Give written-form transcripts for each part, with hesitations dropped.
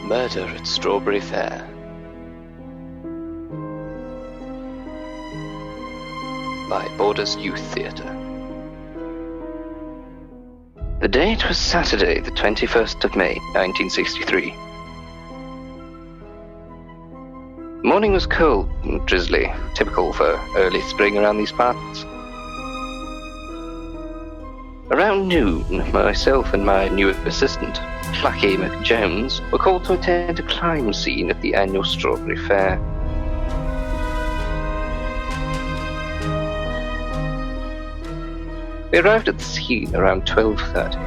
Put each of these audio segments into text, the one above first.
Murder at Strawberry Fair. By Borders Youth Theatre. The date was Saturday, the 21st of May, 1963. The morning was cold and drizzly, typical for early spring around these parts. Around noon, myself and my new assistant, Plucky McJones, were called to attend a crime scene at the annual Strawberry Fair. We arrived at the scene around 12:30.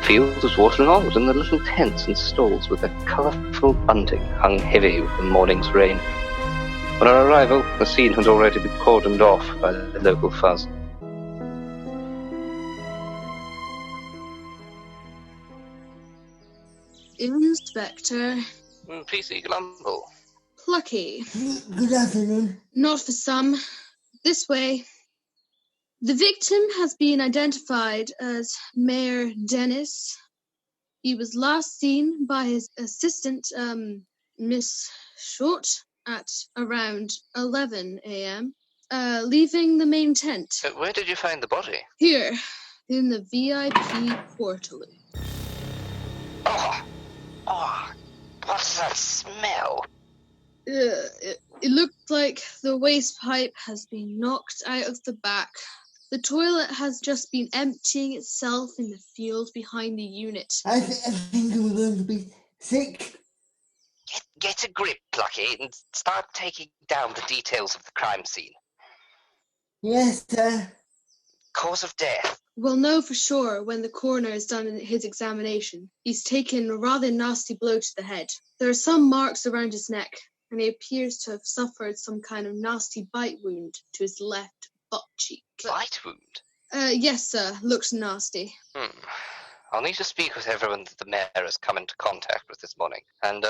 The field was waterlogged, and the little tents and stalls with their colourful bunting hung heavy with the morning's rain. On our arrival, the scene had already been cordoned off by the local fuzz. Inspector. PC Glumble. Plucky. Good afternoon. Not for some. This way. The victim has been identified as Mayor Dennis. He was last seen by his assistant, Miss Short, at around 11 a.m., leaving the main tent. Where did you find the body? Here, in the VIP portal. Oh, what's that smell? It looked like the waste pipe has been knocked out of the back. The toilet has just been emptying itself in the field behind the unit. I think I'm going to be sick. Get a grip, Plucky, and start taking down the details of the crime scene. Yes, sir. Cause of death. We'll know for sure when the coroner has done his examination. He's taken a rather nasty blow to the head. There are some marks around his neck, and he appears to have suffered some kind of nasty bite wound to his left butt cheek. Bite wound? Yes, sir. Looks nasty. I'll need to speak with everyone that the mayor has come into contact with this morning, and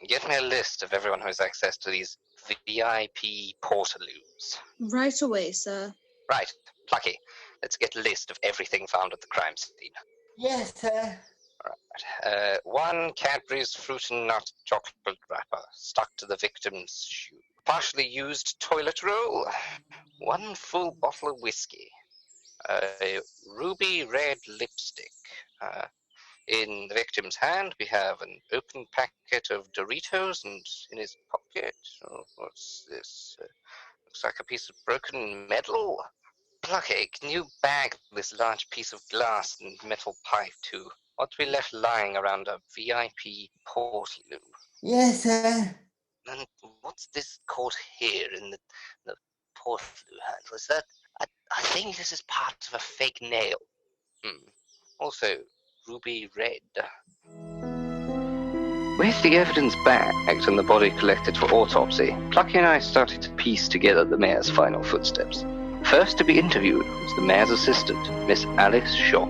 get me a list of everyone who has access to these VIP portaloos. Right away, sir. Right, Plucky. Let's get a list of everything found at the crime scene. Yes, sir. Alright. 1 Cadbury's fruit and nut chocolate wrapper stuck to the victim's shoe. Partially used toilet roll. 1 full bottle of whiskey. A ruby red lipstick. In the victim's hand, we have an open packet of Doritos, and in his pocket, what's this? Looks like a piece of broken metal. Plucky, can you bag this large piece of glass and metal pipe to what we left lying around a VIP portaloo? Yes, sir. And what's this caught here in the portaloo handle? Is that? I think this is part of a fake nail. Also, ruby red. With the evidence bagged and the body collected for autopsy, Plucky and I started to piece together the mayor's final footsteps. First to be interviewed was the mayor's assistant, Miss Alice Short.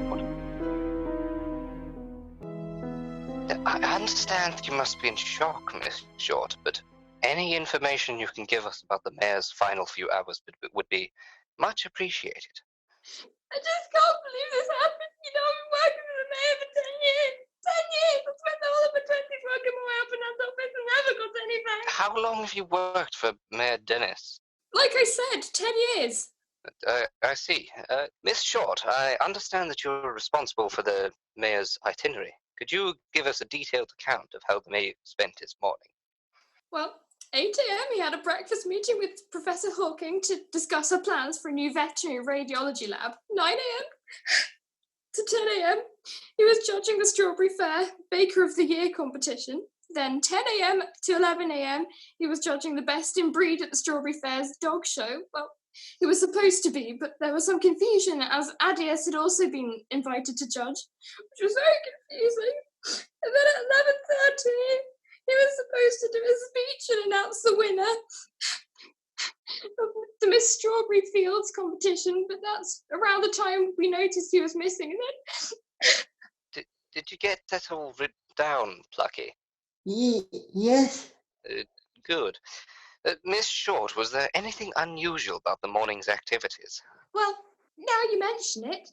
I understand you must be in shock, Miss Short, but any information you can give us about the mayor's final few hours would be much appreciated. I just can't believe this happened. I've been working for the mayor for 10 years. 10 years! I spent the whole of my 20s working my way up and I thought this never got anything. How long have you worked for Mayor Dennis? Like I said, 10 years. I see. Miss Short, I understand that you're responsible for the mayor's itinerary. Could you give us a detailed account of how the mayor spent his morning? Well, 8 a.m. he had a breakfast meeting with Professor Hawking to discuss her plans for a new veterinary radiology lab. 9 a.m. to 10 a.m. he was judging the Strawberry Fair Baker of the Year competition. Then 10 a.m. to 11 a.m. he was judging the best in breed at the Strawberry Fair's dog show. Well, he was supposed to be, but there was some confusion as Adias had also been invited to judge, which was very confusing. And then at 11:30, he was supposed to do a speech and announce the winner of the Miss Strawberry Fields competition, but that's around the time we noticed he was missing. And then... Did you get that all written down, Plucky? Yes. Good. Miss Short, was there anything unusual about the morning's activities? Well, now you mention it,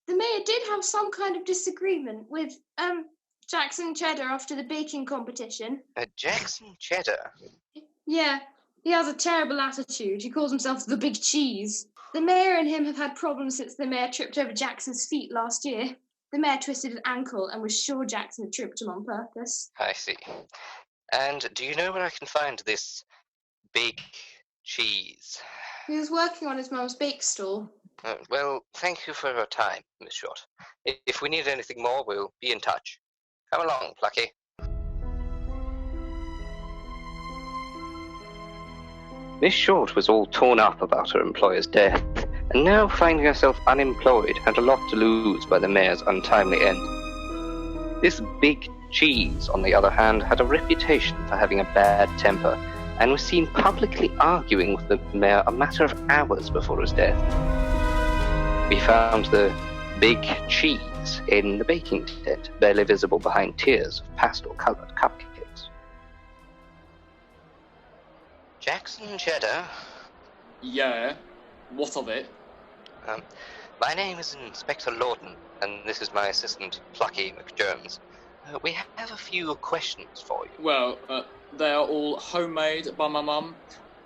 the mayor did have some kind of disagreement with Jackson Cheddar off to the baking competition. Jackson Cheddar? Yeah, he has a terrible attitude. He calls himself the Big Cheese. The mayor and him have had problems since the mayor tripped over Jackson's feet last year. The mayor twisted an ankle and was sure Jackson had tripped him on purpose. I see. And do you know where I can find this Big Cheese? He was working on his mum's bake stall. Well, thank you for your time, Miss Short. If we need anything more, we'll be in touch. Come along, Plucky. Miss Short was all torn up about her employer's death, and now finding herself unemployed had a lot to lose by the mayor's untimely end. This Big Cheese, on the other hand, had a reputation for having a bad temper, and was seen publicly arguing with the mayor a matter of hours before his death. We found the Big Cheese in the baking tent, barely visible behind tiers of pastel-coloured cupcakes. Jackson Cheddar? Yeah, what of it? My name is Inspector Lawton, and this is my assistant, Plucky McJones. We have a few questions for you. Well, they are all homemade by my mum.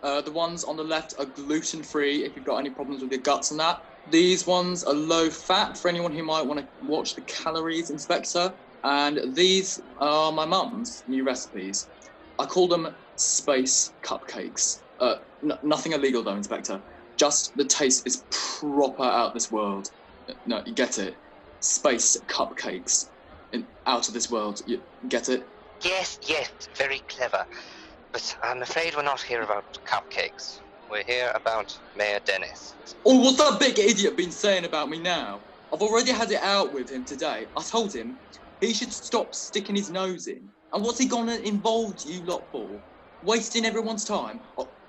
The ones on the left are gluten-free if you've got any problems with your guts and that. These ones are low-fat for anyone who might want to watch the calories, Inspector. And these are my mum's new recipes. I call them space cupcakes. Nothing illegal though, Inspector. Just the taste is proper out of this world. No, you get it? Space cupcakes. Out of this world. You get it? Yes, very clever. But I'm afraid we're not here about cupcakes. We're here about Mayor Dennis. Oh, what's that big idiot been saying about me now? I've already had it out with him today. I told him he should stop sticking his nose in. And what's he gonna involve you lot for? Wasting everyone's time?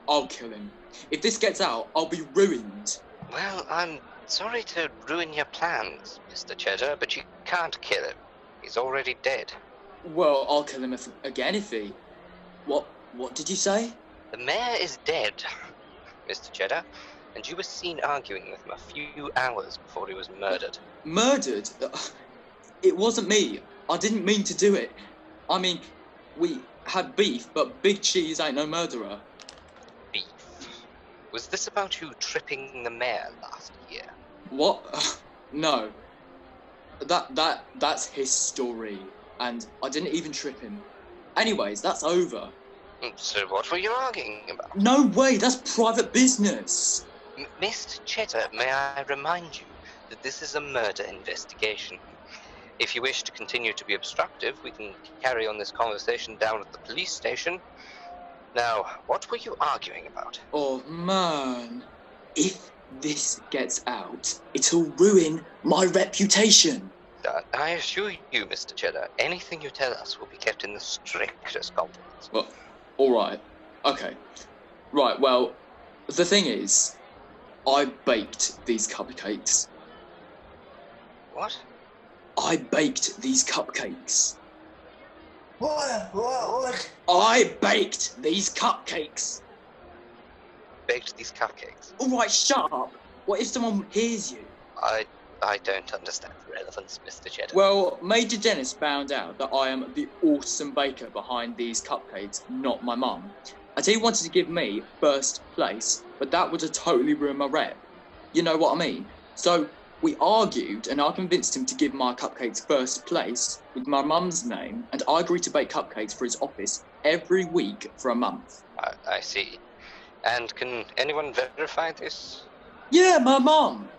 I'll kill him. If this gets out, I'll be ruined. Well, I'm sorry to ruin your plans, Mr. Cheddar, but you can't kill him. He's already dead. Well, I'll kill him again if he... What did you say? The mayor is dead, Mr. Cheddar, and you were seen arguing with him a few hours before he was murdered. Murdered? It wasn't me. I didn't mean to do it. I mean, we had beef, but Big Cheese ain't no murderer. Beef? Was this about you tripping the mayor last year? What? No. That's his story, and I didn't even trip him. Anyways, that's over. So what were you arguing about? No way, that's private business. Mr. Cheddar, may I remind you that this is a murder investigation. If you wish to continue to be obstructive, we can carry on this conversation down at the police station. Now, what were you arguing about? Oh, man. If this gets out, it'll ruin my reputation. I assure you, Mr. Cheddar, anything you tell us will be kept in the strictest confidence. Well, all right. Okay. Right, well, the thing is, I baked these cupcakes. What? I baked these cupcakes. What? I baked these cupcakes. Baked these cupcakes? All right, shut up. What if someone hears you? I don't understand the relevance, Mr. Cheddar. Well, Major Dennis found out that I am the awesome baker behind these cupcakes, not my mum. And he wanted to give me first place, but that would have totally ruined my rep. You know what I mean? So we argued, and I convinced him to give my cupcakes first place with my mum's name, and I agreed to bake cupcakes for his office every week for a month. I see. And can anyone verify this? Yeah, my mum!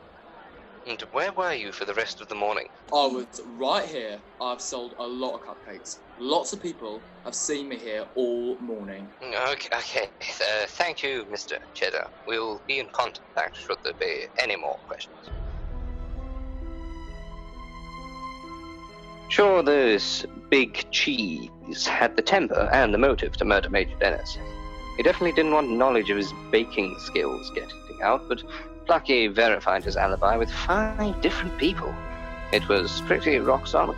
And where were you for the rest of the morning? I was right here. I've sold a lot of cupcakes. Lots of people have seen me here all morning. Okay. Thank you, Mr. Cheddar. We'll be in contact should there be any more questions. Sure, this Big Cheese had the temper and the motive to murder Major Dennis. He definitely didn't want knowledge of his baking skills getting out, but Plucky verified his alibi with 5 different people. It was pretty rock solid.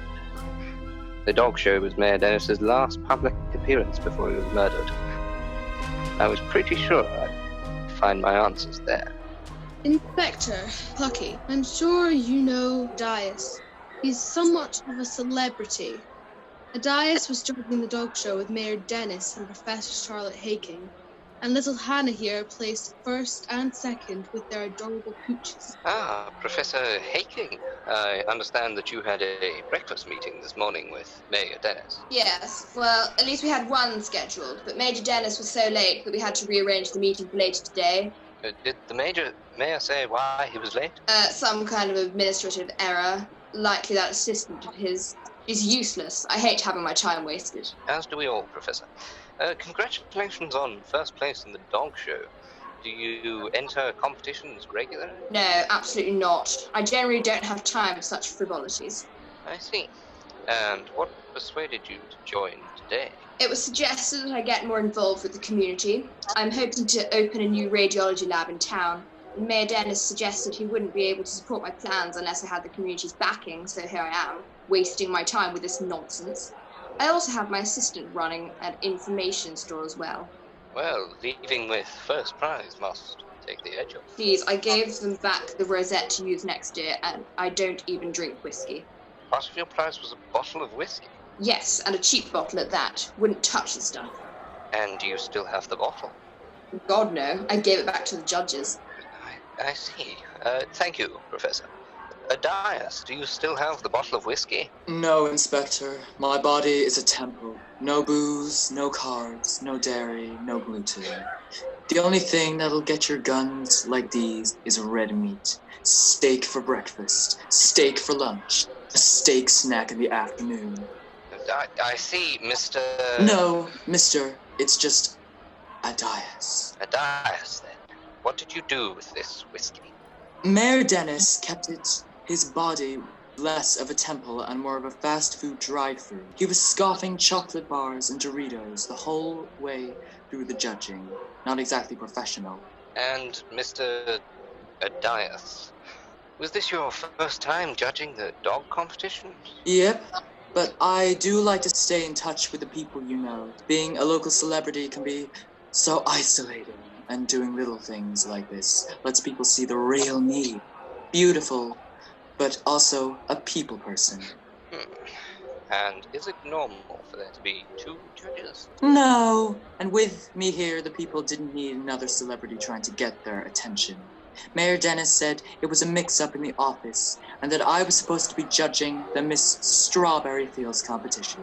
The dog show was Mayor Dennis's last public appearance before he was murdered. I was pretty sure I'd find my answers there. Inspector Plucky, I'm sure you know Dias. He's somewhat of a celebrity. Adias was judging the dog show with Mayor Dennis and Professor Charlotte Haking, and little Hannah here placed first and second with their adorable pooches. Ah, Professor Haking. I understand that you had a breakfast meeting this morning with Mayor Dennis. Yes, well, at least we had one scheduled, but Major Dennis was so late that we had to rearrange the meeting for later today. Did the mayor say why he was late? Some kind of administrative error. Likely that assistant of his is useless. I hate having my time wasted. As do we all, Professor. Congratulations on first place in the dog show. Do you enter competitions regularly? No, absolutely not. I generally don't have time for such frivolities. I see. And what persuaded you to join today? It was suggested that I get more involved with the community. I'm hoping to open a new radiology lab in town. And Mayor Dennis suggested he wouldn't be able to support my plans unless I had the community's backing, so here I am, wasting my time with this nonsense. I also have my assistant running an information store as well. Well, leaving with first prize must take the edge off. Please, I gave them back the rosette to use next year, and I don't even drink whiskey. Part of your prize was a bottle of whiskey. Yes, and a cheap bottle at that. Wouldn't touch the stuff. And you still have the bottle? God, no. I gave it back to the judges. I see. Thank you, Professor. Adias, do you still have the bottle of whiskey? No, Inspector. My body is a temple. No booze, no carbs, no dairy, no gluten. The only thing that'll get your guns like these is red meat. Steak for breakfast, steak for lunch, a steak snack in the afternoon. I see, Mr... No, mister, it's just Adias. Adias, then. What did you do with this whiskey? Mayor Dennis kept his body less of a temple and more of a fast food drive-thru. He was scoffing chocolate bars and Doritos the whole way through the judging. Not exactly professional. And Mr. Adias, was this your first time judging the dog competition? Yep, but I do like to stay in touch with the people you know. Being a local celebrity can be so isolating, and doing little things like this lets people see the real me. Beautiful, but also a people person. And is it normal for there to be two judges? No, and with me here, the people didn't need another celebrity trying to get their attention. Mayor Dennis said it was a mix-up in the office, and that I was supposed to be judging the Miss Strawberry Fields competition,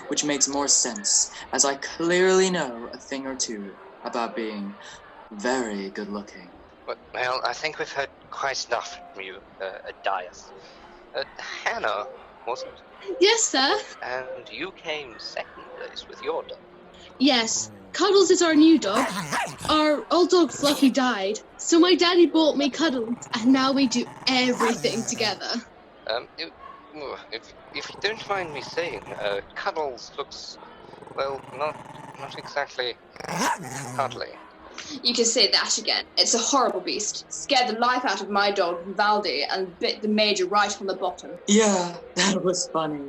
which makes more sense, as I clearly know a thing or two about being very good-looking. Well, I think we've heard quite enough from you, Adias. Hannah, wasn't it? Yes, sir. And you came second place with your dog. Yes. Cuddles is our new dog. Our old dog Fluffy died, so my daddy bought me Cuddles, and now we do everything together. If you don't mind me saying, Cuddles looks, well, not exactly cuddly. You can say that again. It's a horrible beast. Scared the life out of my dog, Valdi, and bit the major right on the bottom. Yeah, that was funny.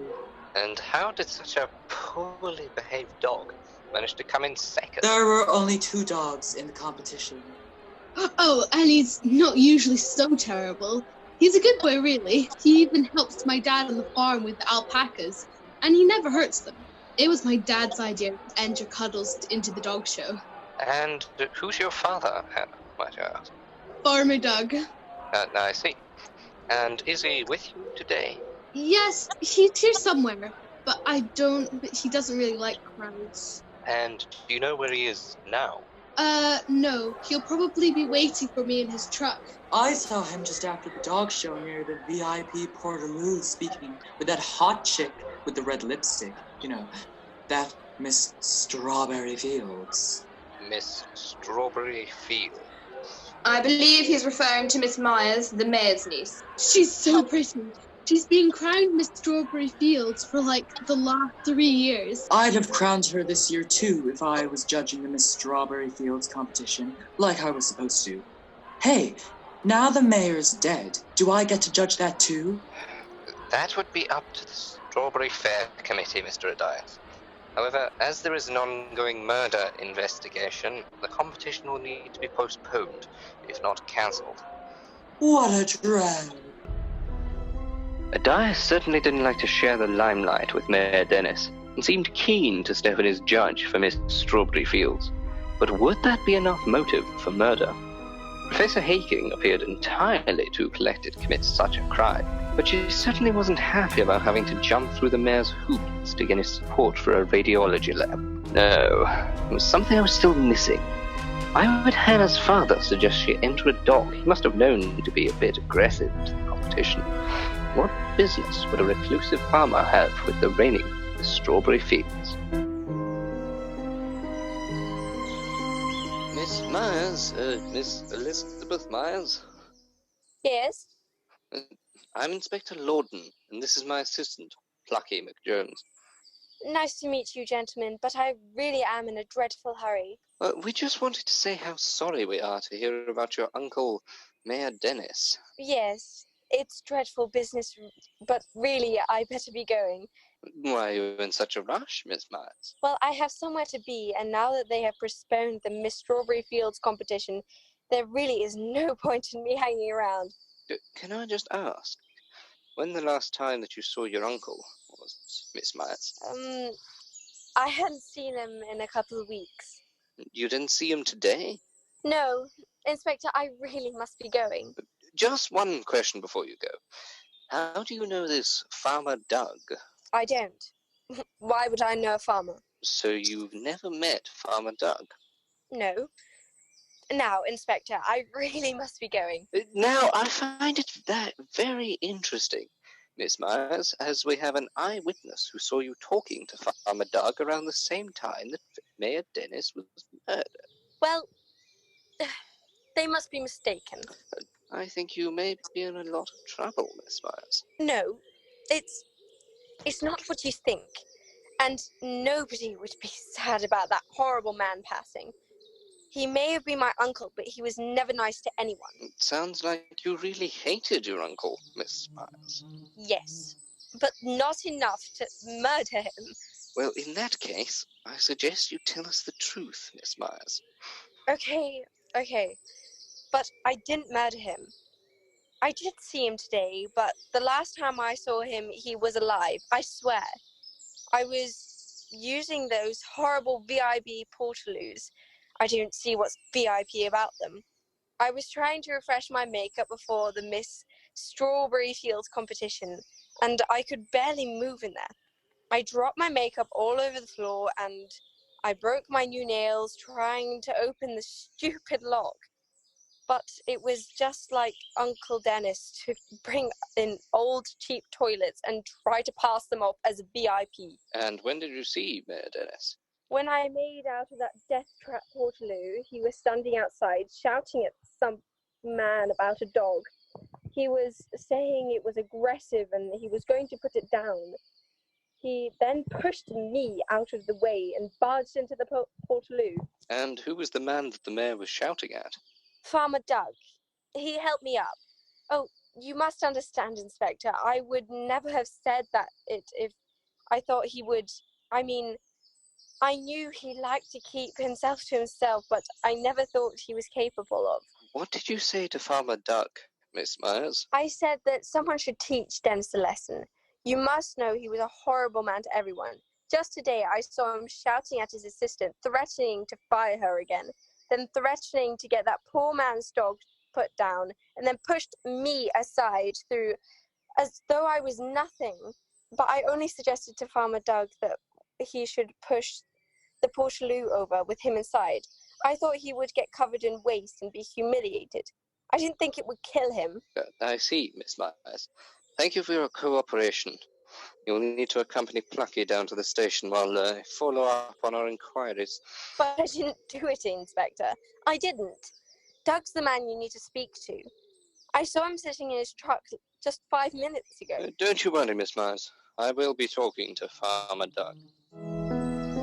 And how did such a poorly behaved dog manage to come in second? There were only 2 dogs in the competition. Oh, and he's not usually so terrible. He's a good boy, really. He even helps my dad on the farm with the alpacas, and he never hurts them. It was my dad's idea to enter Cuddles into the dog show. And who's your father, Hannah, might I ask? Farmer Doug. I see. And is he with you today? Yes, he's here somewhere, but he doesn't really like crowds. And do you know where he is now? No. He'll probably be waiting for me in his truck. I saw him just after the dog show near the VIP Portaloo speaking with that hot chick with the red lipstick. You know, that Miss Strawberry Fields. Miss Strawberry Fields. I believe he's referring to Miss Myers, the mayor's niece. She's so pretty. She's been crowned Miss Strawberry Fields for the last 3 years. I'd have crowned her this year too if I was judging the Miss Strawberry Fields competition like I was supposed to. Hey, now the mayor's dead. Do I get to judge that too? That would be up to the Strawberry Fair Committee, Mr. Adias. However, as there is an ongoing murder investigation, the competition will need to be postponed, if not cancelled. What a drag. Dyer certainly didn't like to share the limelight with Mayor Dennis, and seemed keen to step in as judge for Miss Strawberry Fields. But would that be enough motive for murder? Professor Haking appeared entirely too collected to commit such a crime, but she certainly wasn't happy about having to jump through the mayor's hoops to gain his support for a radiology lab. No, there was something I was still missing. Why would Hannah's father suggest she enter a dog? He must have known to be a bit aggressive to the competition. What business would a reclusive farmer have with the reigning Strawberry Fields? Miss Myers, Miss Elizabeth Myers. Yes? I'm Inspector Lorden, and this is my assistant, Plucky McJones. Nice to meet you, gentlemen, but I really am in a dreadful hurry. We just wanted to say how sorry we are to hear about your uncle, Mayor Dennis. Yes, it's dreadful business, but really, I better be going. Why are you in such a rush, Miss Myers? Well, I have somewhere to be, and now that they have postponed the Miss Strawberry Fields competition, there really is no point in me hanging around. Can I just ask, when the last time that you saw your uncle was, Miss Myers? I hadn't seen him in a couple of weeks. You didn't see him today? No, Inspector, I really must be going. Just one question before you go. How do you know this Farmer Doug? I don't. Why would I know a farmer? So you've never met Farmer Doug? No. Now, Inspector, I really must be going. Now, I find it very interesting, Miss Myers, as we have an eyewitness who saw you talking to Farmer Doug around the same time that Mayor Dennis was murdered. Well, they must be mistaken. I think you may be in a lot of trouble, Miss Myers. No, it's not what you think. And nobody would be sad about that horrible man passing. He may have been my uncle, but he was never nice to anyone. It sounds like you really hated your uncle, Miss Myers. Yes, but not enough to murder him. Well, in that case, I suggest you tell us the truth, Miss Myers. Okay. But I didn't murder him. I did see him today, but the last time I saw him, he was alive. I swear. I was using those horrible VIB portaloos. I don't see what's VIP about them. I was trying to refresh my makeup before the Miss Strawberry Fields competition, and I could barely move in there. I dropped my makeup all over the floor, and I broke my new nails trying to open the stupid lock. But it was just like Uncle Dennis to bring in old cheap toilets and try to pass them off as VIP. And when did you see Mayor Dennis? When I made out of that death trap portaloo, he was standing outside shouting at some man about a dog. He was saying it was aggressive and he was going to put it down. He then pushed me out of the way and barged into the portaloo. And who was the man that the mayor was shouting at? Farmer Doug. He helped me up. Oh, you must understand, Inspector, I would never have said that if I thought he would. I mean, I knew he liked to keep himself to himself, but I never thought he was capable of. What did you say to Farmer Doug, Miss Myers? I said that someone should teach Dennis a lesson. You must know he was a horrible man to everyone. Just today I saw him shouting at his assistant, threatening to fire her again, then threatening to get that poor man's dog put down, and then pushed me aside through as though I was nothing. But I only suggested to Farmer Doug that he should push the portaloo over with him inside. I thought he would get covered in waste and be humiliated. I didn't think it would kill him. I see, Miss Myers. Thank you for your cooperation. You'll need to accompany Plucky down to the station while I follow up on our inquiries. But I didn't do it, Inspector. I didn't. Doug's the man you need to speak to. I saw him sitting in his truck just 5 minutes ago. Don't you worry, Miss Myers. I will be talking to Farmer Doug.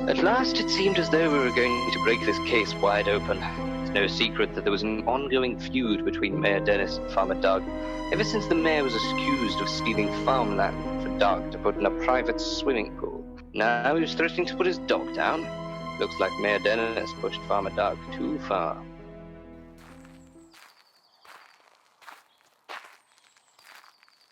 At last, it seemed as though we were going to break this case wide open. It's no secret that there was an ongoing feud between Mayor Dennis and Farmer Doug, ever since the mayor was accused of stealing farmland for Doug to put in a private swimming pool. Now he was threatening to put his dog down. Looks like Mayor Dennis pushed Farmer Doug too far.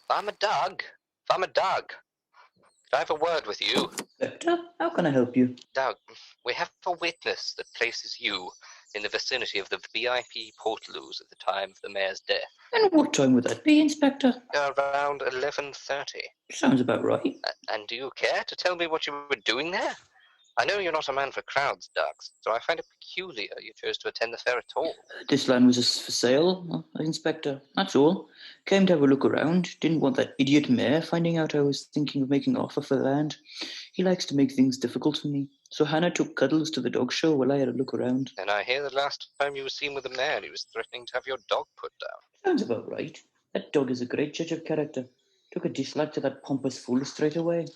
Farmer Doug? Farmer Doug, could I have a word with you? Inspector, how can I help you? Doug, we have a witness that places you in the vicinity of the VIP Portaloos at the time of the mayor's death. And what time would that be, Inspector? Around 11:30. Sounds about right. And do you care to tell me what you were doing there? I know you're not a man for crowds, Doug, so I find it peculiar you chose to attend the fair at all. This land was for sale, Inspector. That's all. Came to have a look around. Didn't want that idiot mayor finding out I was thinking of making an offer for the land. He likes to make things difficult for me. So Hannah took Cuddles to the dog show while I had a look around. And I hear that last time you were seen with the mayor, he was threatening to have your dog put down. Sounds about right. That dog is a great judge of character. Took a dislike to that pompous fool straight away.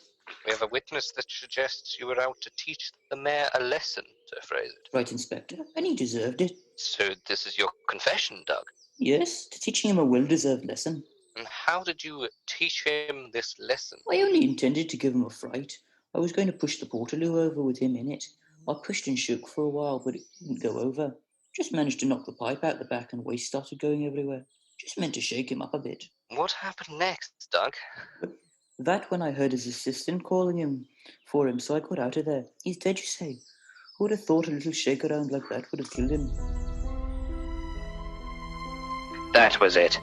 We have a witness that suggests you were out to teach the mayor a lesson, to phrase it. Right, Inspector. And he deserved it. So this is your confession, Doug? Yes, to teaching him a well-deserved lesson. And how did you teach him this lesson? I only intended to give him a fright. I was going to push the Portaloo over with him in it. I pushed and shook for a while, but it didn't go over. Just managed to knock the pipe out the back and waste started going everywhere. Just meant to shake him up a bit. What happened next, Doug? That when I heard his assistant calling him for him, so I got out of there. He's dead, you say? Who would have thought a little shake around like that would have killed him? That was it.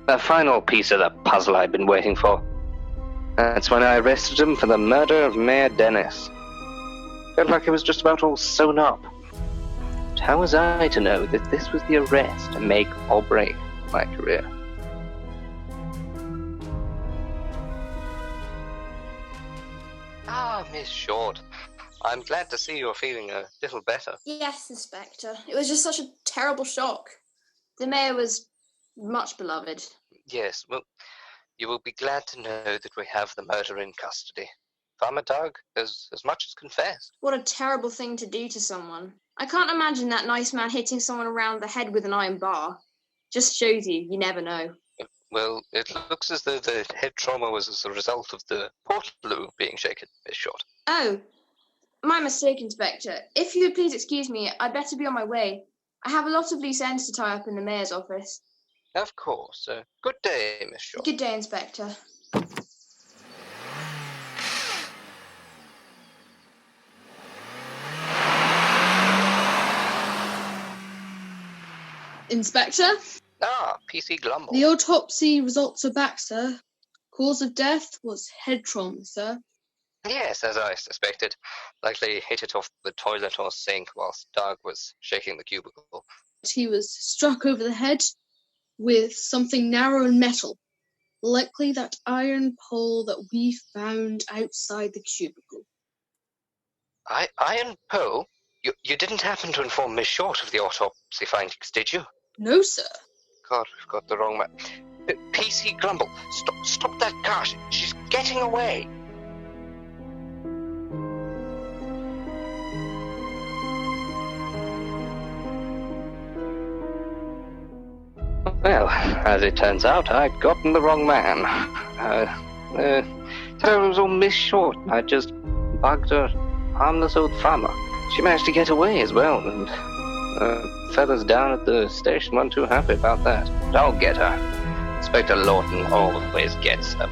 The final piece of the puzzle I'd been waiting for. That's when I arrested him for the murder of Mayor Dennis. Felt like it was just about all sewn up. But how was I to know that this was the arrest to make or break my career? Ah, Miss Short. I'm glad to see you're feeling a little better. Yes, Inspector. It was just such a terrible shock. The mayor was much beloved. Yes, well, you will be glad to know that we have the murderer in custody. Farmer Doug has as much as confessed. What a terrible thing to do to someone. I can't imagine that nice man hitting someone around the head with an iron bar. Just shows you never know. Well, it looks as though the head trauma was as a result of the Portaloo being shaken, Miss Short. Oh, my mistake, Inspector. If you would please excuse me, I'd better be on my way. I have a lot of loose ends to tie up in the mayor's office. Of course. Good day, Miss Short. Good day, Inspector. Inspector, Ah, PC Glumble. the autopsy results are back, sir. Cause of death was head trauma, sir. Yes, as I suspected. Likely hit it off the toilet or sink whilst Doug was shaking the cubicle. He was struck over the head with something narrow and metal, likely that iron pole that we found outside the cubicle. Iron pole? You didn't happen to inform Miss Short of the autopsy findings, did you? No, sir. God, we've got the wrong man. PC Glumble, stop that car. She's getting away. Well, as it turns out, I'd gotten the wrong man. So it was all Miss Short. I just bugged her harmless old farmer. She managed to get away as well, and fellas down at the station weren't too happy about that. But I'll get her. Inspector Lawton always gets them.